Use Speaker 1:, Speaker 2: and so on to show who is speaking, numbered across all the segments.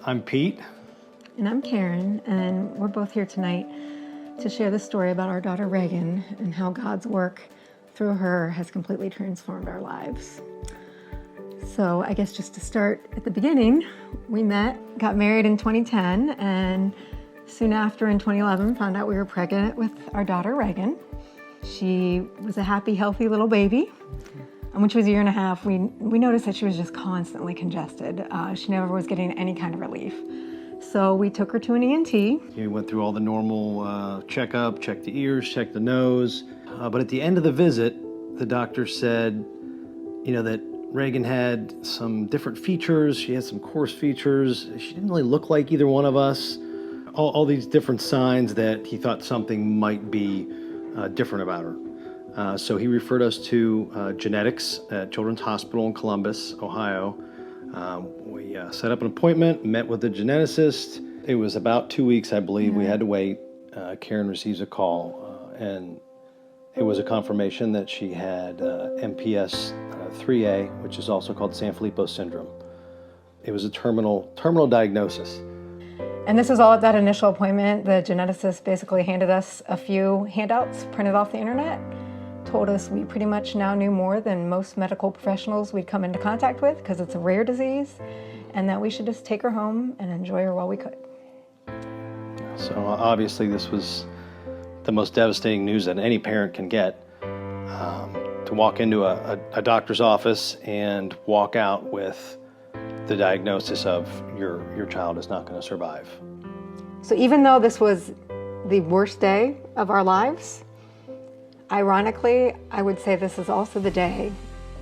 Speaker 1: I'm Pete.
Speaker 2: And I'm Karin, and we're both here tonight to share the story about our daughter Reagan and how God's work through her has completely transformed our lives. So I guess just to start at the beginning, we met, got married in 2010, and soon after in 2011 found out we were pregnant with our daughter Reagan. She was a happy, healthy little baby. And when she was a year and a half, we noticed that she was just constantly congested. She never was getting any kind of relief. So we took her to an ENT.
Speaker 1: We went through all the normal checkup, checked the ears, checked the nose. But at the end of the visit, the doctor said, that Reagan had some different features. She had some coarse features. She didn't really look like either one of us. All these different signs that he thought something might be different about her. So he referred us to genetics at Children's Hospital in Columbus, Ohio. We set up an appointment, met with the geneticist. It was about 2 weeks, I believe. We had to wait. Karin receives a call, and it was a confirmation that she had MPS 3A, which is also called Sanfilippo Syndrome. It was a terminal diagnosis.
Speaker 2: And this was all at that initial appointment. The geneticist basically handed us a few handouts printed off the internet, told us we pretty much now knew more than most medical professionals we'd come into contact with because it's a rare disease, and that we should just take her home and enjoy her while we could.
Speaker 1: So obviously this was the most devastating news that any parent can get, to walk into a doctor's office and walk out with the diagnosis of your child is not going to survive.
Speaker 2: So even though this was the worst day of our lives, ironically, I would say this is also the day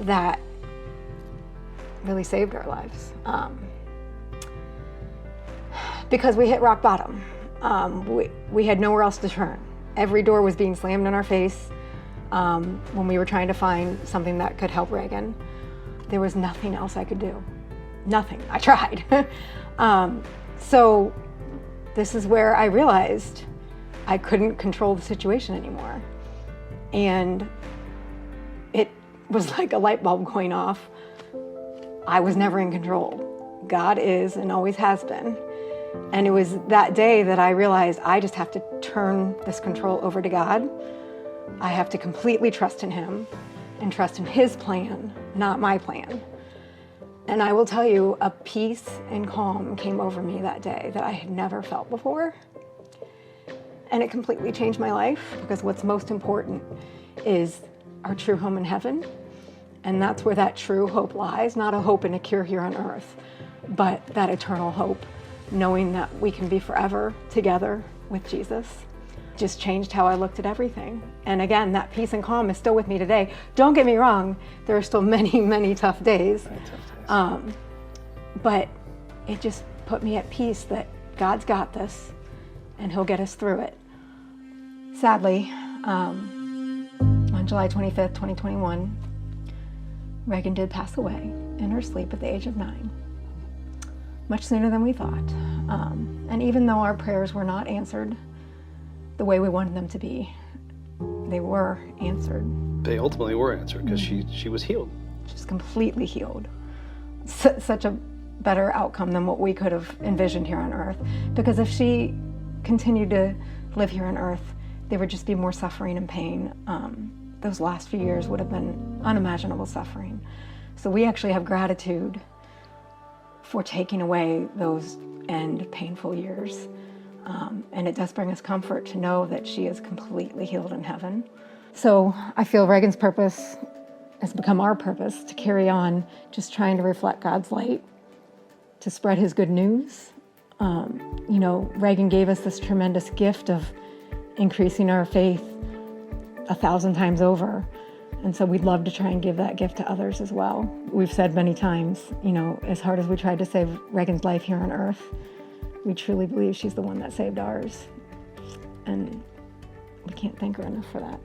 Speaker 2: that really saved our lives. Because we hit rock bottom. We had nowhere else to turn. Every door was being slammed in our face when we were trying to find something that could help Reagan. There was nothing else I could do. Nothing. I tried. So this is where I realized I couldn't control the situation anymore. And it was like a light bulb going off. I was never in control. God is and always has been. And it was that day that I realized I just have to turn this control over to God. I have to completely trust in Him and trust in His plan, not my plan. And I will tell you, a peace and calm came over me that day that I had never felt before. And it completely changed my life, because what's most important is our true home in heaven. And that's where that true hope lies, not a hope in a cure here on earth, but that eternal hope, knowing that we can be forever together with Jesus. Just changed how I looked at everything. And again, that peace and calm is still with me today. Don't get me wrong, there are still many, many tough days. But it just put me at peace that God's got this and He'll get us through it. Sadly, on July 25th, 2021, Reagan did pass away in her sleep at the age of 9, much sooner than we thought. And even though our prayers were not answered the way we wanted them to be, they were answered.
Speaker 1: They ultimately were answered because she was healed.
Speaker 2: She's completely healed. Such a better outcome than what we could have envisioned here on earth. Because if she continued to live here on earth, there would just be more suffering and pain. Those last few years would have been unimaginable suffering. So we actually have gratitude for taking away those end painful years. And it does bring us comfort to know that she is completely healed in heaven. So I feel Reagan's purpose has become our purpose, to carry on just trying to reflect God's light, to spread His good news. Reagan gave us this tremendous gift of increasing our faith 1,000 times over. And so we'd love to try and give that gift to others as well. We've said many times, as hard as we tried to save Reagan's life here on earth, we truly believe she's the one that saved ours. And we can't thank her enough for that.